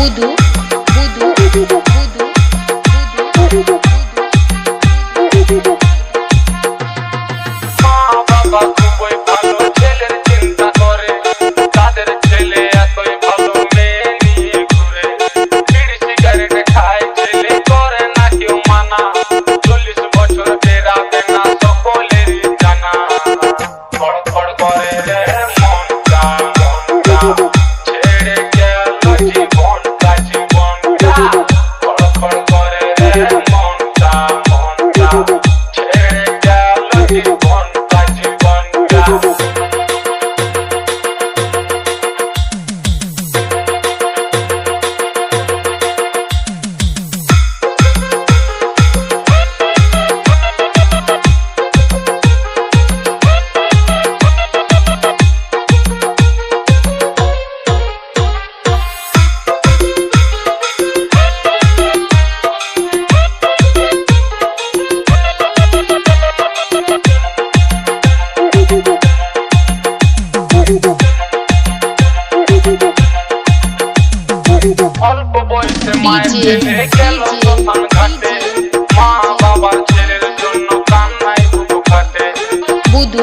বুদু বুদু বুদু বুদু মা বাবা খুবই ভালো ছেলের চিন্তা করে তাদের ছেলে এতই ভালো মেয়ে নিয়ে ঘুরে বিড়ি সিগারেট খায় ছেলে করে না কেউ মানা 40 বছর বেরাবে না সকলেরই জানা খড়খড় করে রে মনটা ছেড়ে গেল জীবনটা খড়খড় করে রে মনটা ছেড়ে গেল জীবনটা অল্প বয়সে মায়ের ছেলে গেল শ্মশান ঘাটে মা বাবার ছেলের জন্য কান্নায় বুকু ফাটে বুদু